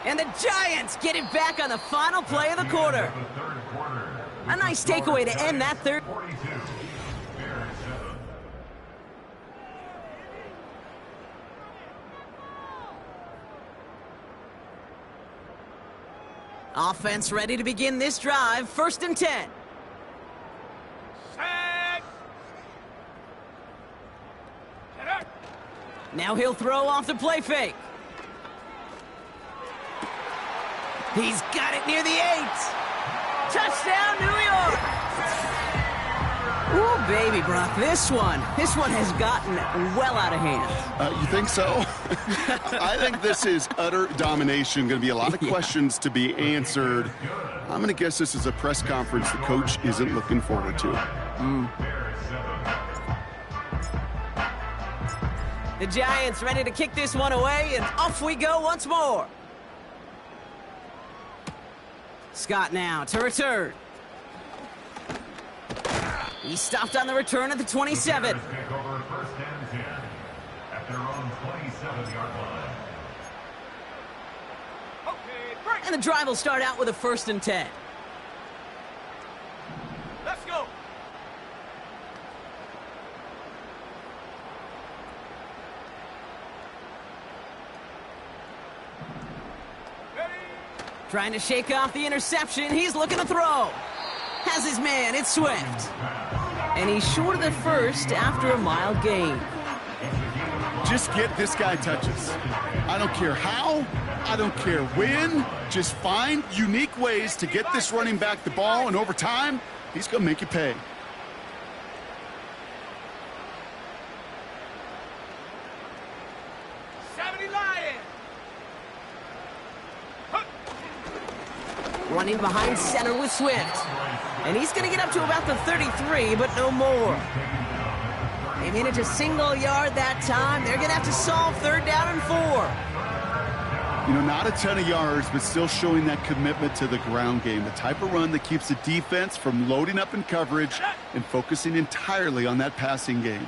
And the Giants get it back on the final play of the quarter. A nice takeaway to end that third. 42. Bears 7. Offense ready to begin this drive. 1st and 10. Set. Get up. Now he'll throw off the play fake. He's got it near the 8. Touchdown, New York! Ooh, baby, Brock, this one has gotten well out of hand. You think so? I think this is utter domination. Going to be a lot of questions to be answered. I'm going to guess this is a press conference the coach isn't looking forward to. The Giants ready to kick this one away, and off we go once more. Scott now to return. He stopped on the return at the 27. Take over 1st and 10 at their own 27-yard line. Okay, break. And the drive will start out with a 1st and 10. Let's go. Ready. Trying to shake off the interception. He's looking to throw. Has his man. It's Swift. And he's short of the 1st after a mild gain. Just get this guy touches. I don't care how, I don't care when. Just find unique ways to get this running back the ball, and over time, he's going to make you pay. Running behind center with Swift. And he's going to get up to about the 33, but no more. They managed a single yard that time. They're going to have to solve 3rd down and 4. You know, not a ton of yards, but still showing that commitment to the ground game. The type of run that keeps the defense from loading up in coverage and focusing entirely on that passing game.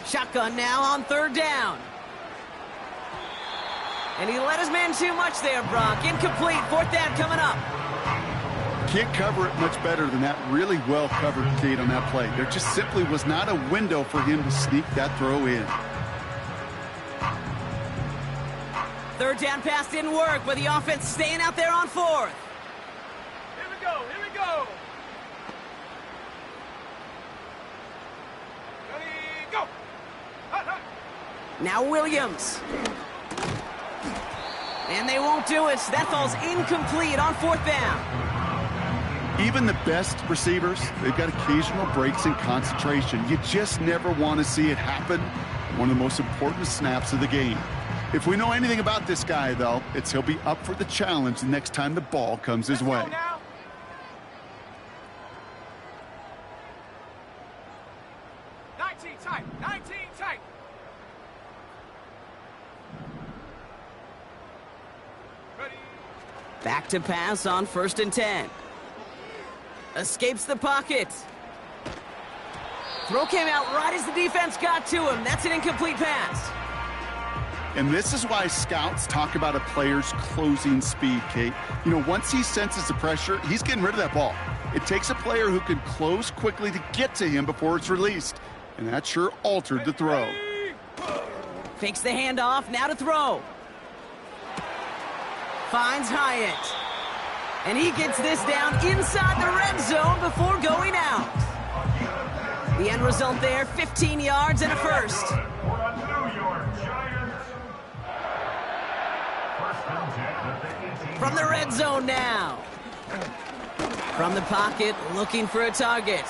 Shotgun now on 3rd down. And he let his man too much there, Brock. Incomplete. 4th down coming up. Can't cover it much better than that. Really well covered, Kate, on that play. There just simply was not a window for him to sneak that throw in. 3rd down pass didn't work, but the offense staying out there on 4th. Here we go. Here we go. Ready, go. Hut, hut. Now Williams. And they won't do it. That falls incomplete on 4th down. Even the best receivers, they've got occasional breaks in concentration. You just never want to see it happen. One of the most important snaps of the game. If we know anything about this guy, though, it's he'll be up for the challenge the next time the ball comes his way. Now. Tight. 19 tight. Ready. Back to pass on 1st and 10. Escapes the pocket. Throw came out right as the defense got to him. That's an incomplete pass. And this is why scouts talk about a player's closing speed, Kate. You know, once he senses the pressure, he's getting rid of that ball. It takes a player who can close quickly to get to him before it's released. And that sure altered the throw. Fakes the handoff, now to throw. Finds Hyatt. And he gets this down inside the red zone before going out. The end result there, 15 yards and a first. For a New York Giants. First and 10 at the 18. From the red zone now. From the pocket, looking for a target.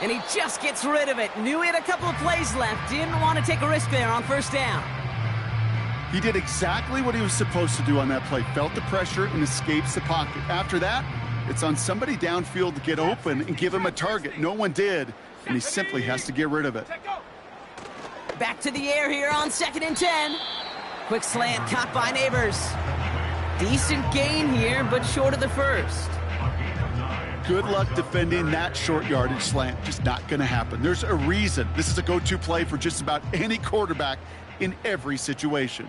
And he just gets rid of it. Knew he had a couple of plays left. Didn't want to take a risk there on first down. He did exactly what he was supposed to do on that play. Felt the pressure and escapes the pocket. After that, it's on somebody downfield to get open and give him a target. No one did, and he simply has to get rid of it. Back to the air here on 2nd and 10. Quick slant caught by Neighbors. Decent gain here, but short of the first. Good luck defending that short yardage slant. Just not going to happen. There's a reason this is a go-to play for just about any quarterback in every situation.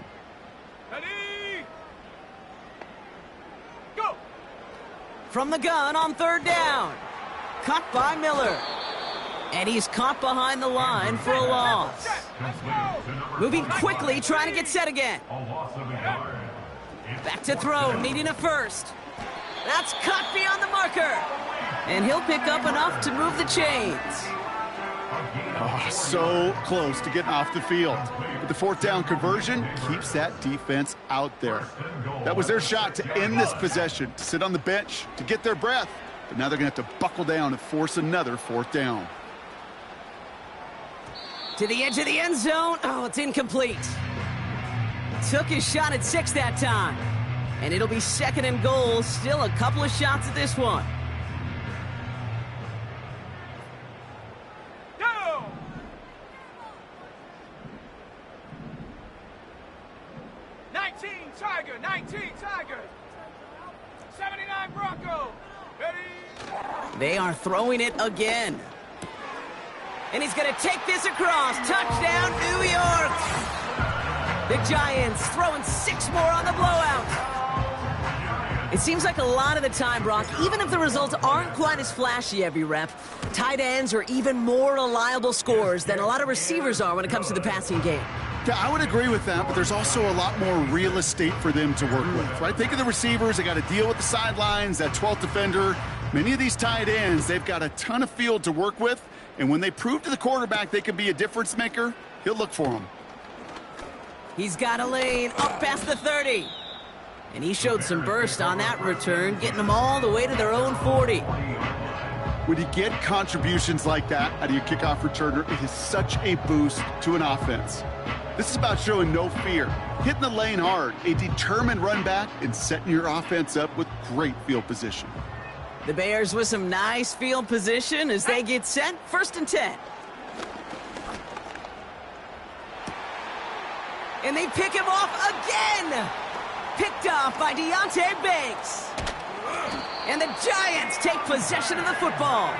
Ready? Go! From the gun on 3rd down. Caught by Miller. And he's caught behind the line for a loss. Moving quickly, trying to get set again. Back to throw, needing a first. That's cut beyond the marker. And he'll pick up enough to move the chains. Oh, so close to getting off the field. But the 4th down conversion keeps that defense out there. That was their shot to end this possession, to sit on the bench, to get their breath. But now they're going to have to buckle down and force another 4th down. To the edge of the end zone. Oh, it's incomplete. Took his shot at 6 that time. And it'll be 2nd and goal. Still a couple of shots at this one. Go! 19 Tiger, 19 Tiger. 79 Bronco. Ready? They are throwing it again. And he's going to take this across. Touchdown, New York. The Giants throwing 6 more on the blowout. It seems like a lot of the time, Brock, even if the results aren't quite as flashy every rep, tight ends are even more reliable scorers than a lot of receivers are when it comes to the passing game. Yeah, I would agree with that, but there's also a lot more real estate for them to work with, right? Think of the receivers. They got to deal with the sidelines, that 12th defender. Many of these tight ends, they've got a ton of field to work with, and when they prove to the quarterback they can be a difference maker, he'll look for them. He's got a lane up past the 30. And he showed some burst on that return, getting them all the way to their own 40. When you get contributions like that out of your kickoff returner, it is such a boost to an offense. This is about showing no fear, hitting the lane hard, a determined run back, and setting your offense up with great field position. The Bears with some nice field position as they get set. 1st and 10. And they pick him off again. Picked off by Deonte Banks. And the Giants take possession of the football.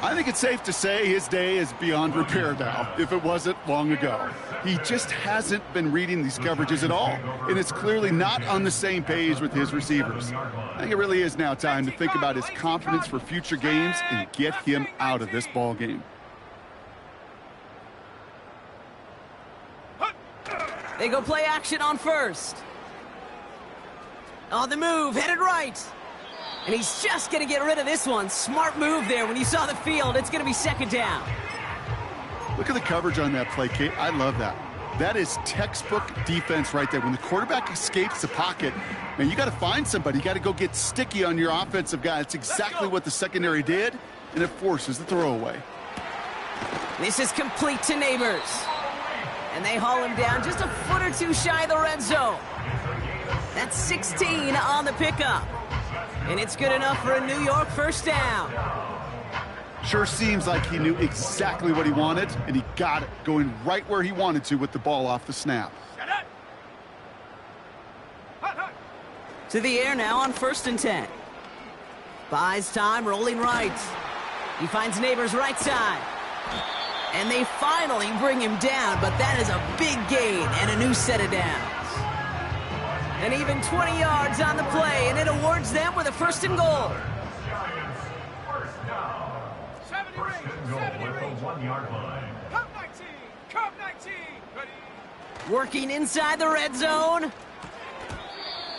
I think it's safe to say his day is beyond repair now, if it wasn't long ago. He just hasn't been reading these coverages at all, and it's clearly not on the same page with his receivers. I think it really is now time to think about his confidence for future games and get him out of this ball game. They go play action on 1st. On the move, headed right. And he's just going to get rid of this one. Smart move there when you saw the field. It's going to be 2nd down. Look at the coverage on that play, Kate. I love that. That is textbook defense right there. When the quarterback escapes the pocket, man, you got to find somebody. You got to go get sticky on your offensive guy. That's exactly what the secondary did, and it forces the throwaway. This is complete to Neighbors. And they haul him down just a foot or two shy of the red zone. That's 16 on the pickup. And it's good enough for a New York 1st down. Sure seems like he knew exactly what he wanted, and he got it going right where he wanted to with the ball off the snap. To the air now on 1st and 10. Buys time, rolling right. He finds Neighbors right side. And they finally bring him down, but that is a big gain and a new set of downs. And even 20 yards on the play, and it awards them with a 1st and goal. Giants, first down. 70 First range, and goal 70 at the range. 1-yard line. Come 19, come 19. Ready? Working inside the red zone.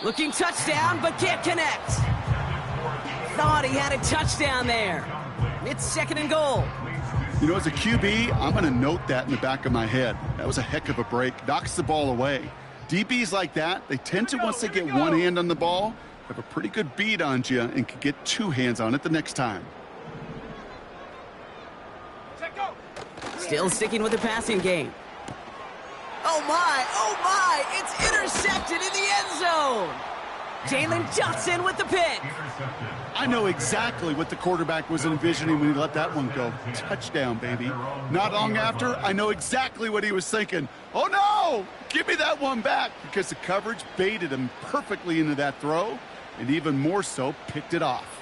Looking touchdown, but can't connect. Thought he had a touchdown there. It's 2nd and goal. You know, as a QB, I'm going to note that in the back of my head. That was a heck of a break. Knocks the ball away. DBs like that, they tend to, once they get one hand on the ball, have a pretty good beat on you and can get 2 hands on it the next time. Set go. Still sticking with the passing game. Oh my, it's intercepted in the end zone. Jalen Johnson with the pick. Intercepted. I know exactly what the quarterback was envisioning when he let that one go. Touchdown, baby. Not long after, I know exactly what he was thinking. Oh, no! Give me that one back, because the coverage baited him perfectly into that throw, and even more so, picked it off.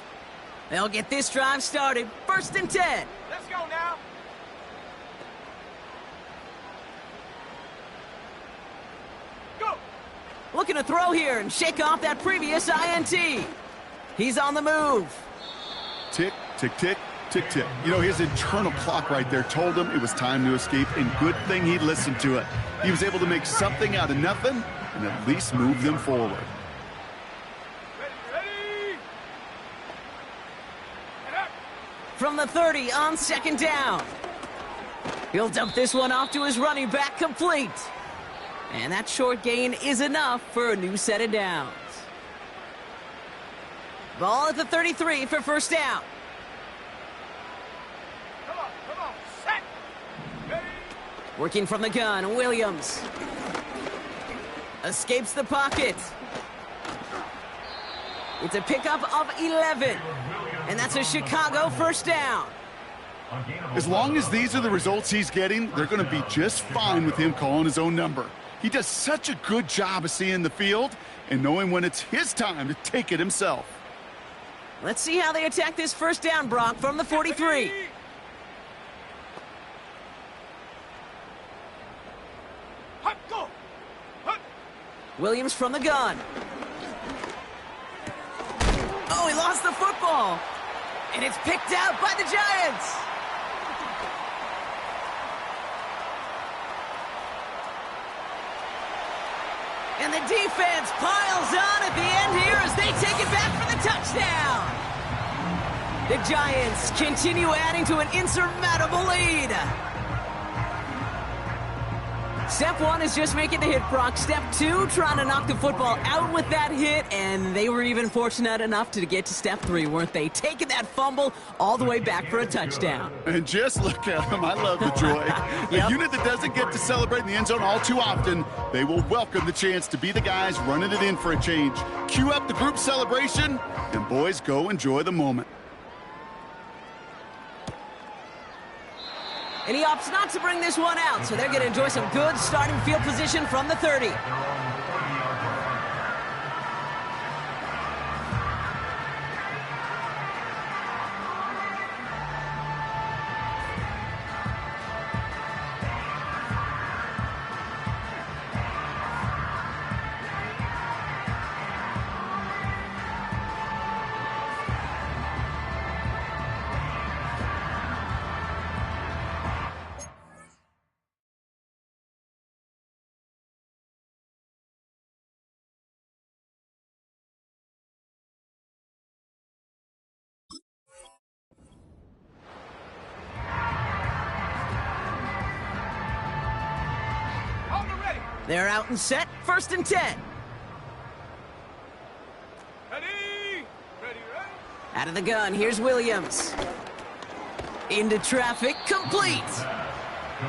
They'll get this drive started. 1st and 10. Let's go now. Go. Looking to throw here and shake off that previous INT. He's on the move. Tick, tick, tick, tick, tick. You know, his internal clock right there told him it was time to escape, and good thing he listened to it. He was able to make something out of nothing and at least move them forward. Ready. And up. From the 30 on 2nd down. He'll dump this one off to his running back, complete. And that short gain is enough for a new set of downs. Ball at the 33 for 1st down. Come on. Set. Ready. Working from the gun, Williams. Escapes the pocket. It's a pickup of 11. And that's a Chicago 1st down. As long as these are the results he's getting, they're going to be just fine with him calling his own number. He does such a good job of seeing the field and knowing when it's his time to take it himself. Let's see how they attack this 1st down, Brock, from the 43. Hut, go. Hut. Williams from the gun. Oh, he lost the football. And it's picked out by the Giants. And the defense piles on at the end here as they take it back for the touchdown. The Giants continue adding to an insurmountable lead. Step 1 is just making the hit, Brock. Step 2, trying to knock the football out with that hit, and they were even fortunate enough to get to Step 3, weren't they? Taking that fumble all the way back for a touchdown. And just look at him. I love the joy. A unit that doesn't get to celebrate in the end zone all too often, they will welcome the chance to be the guys running it in for a change. Cue up the group celebration, and boys, go enjoy the moment. And he opts not to bring this one out, so they're going to enjoy some good starting field position from the 30. They're out and set, 1st and 10. Ready. Out of the gun, here's Williams. Into traffic, complete.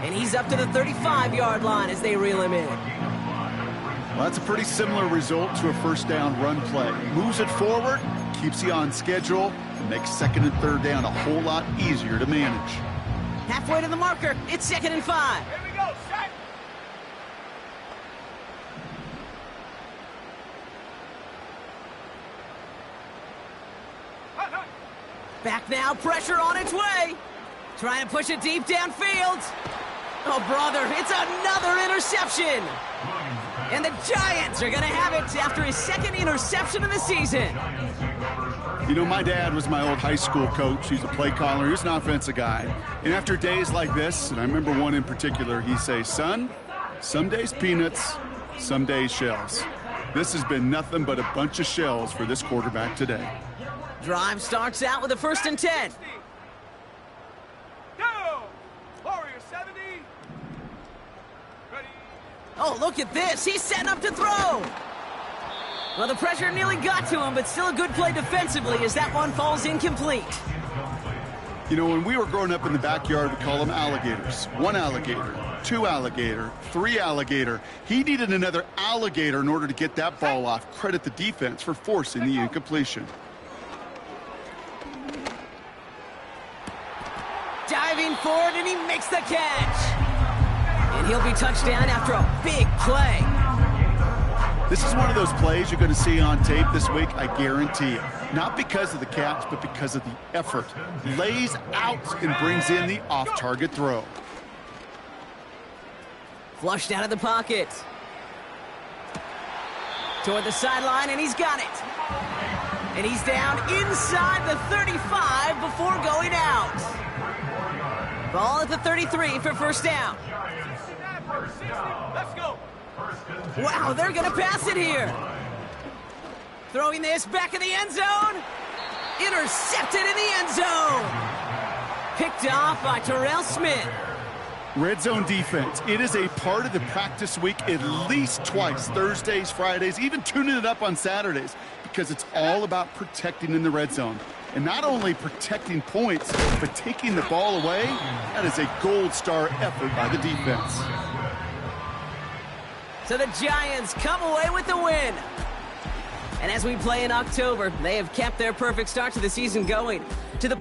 And he's up to the 35-yard line as they reel him in. Well, that's a pretty similar result to a 1st down run play. Moves it forward, keeps you on schedule, and makes 2nd and 3rd down a whole lot easier to manage. Halfway to the marker, it's 2nd and 5. Here we go. Set. Back now, pressure on its way. Trying to push it deep downfield. Oh, brother, it's another interception. And the Giants are going to have it after his second interception of the season. You know, my dad was my old high school coach. He's a play caller. He's an offensive guy. And after days like this, and I remember one in particular, he'd say, son, some days peanuts, some days shells. This has been nothing but a bunch of shells for this quarterback today. Drive starts out with a 1st and 10. Go! Warrior 70. Ready. Oh, look at this. He's setting up to throw. Well, the pressure nearly got to him, but still a good play defensively as that one falls incomplete. You know, when we were growing up in the backyard, we call them alligators. 1 alligator, 2 alligator, 3 alligator. He needed another alligator in order to get that ball off. Credit the defense for forcing the incompletion. Diving forward, and he makes the catch. And he'll be touched down after a big play. This is one of those plays you're going to see on tape this week, I guarantee you. Not because of the catch, but because of the effort. Lays out and brings in the off-target throw. Flushed out of the pocket. Toward the sideline, and he's got it. And he's down inside the 35 before going out. Ball at the 33 for 1st down. Let's go. Wow, they're going to pass it here. Throwing this back in the end zone. Intercepted in the end zone. Picked off by Terrell Smith. Red zone defense. It is a part of the practice week at least twice, Thursdays, Fridays, even tuning it up on Saturdays, because it's all about protecting in the red zone. And not only protecting points, but taking the ball away. That is a gold star effort by the defense. So the Giants come away with the win. And as we play in October, they have kept their perfect start to the season going to the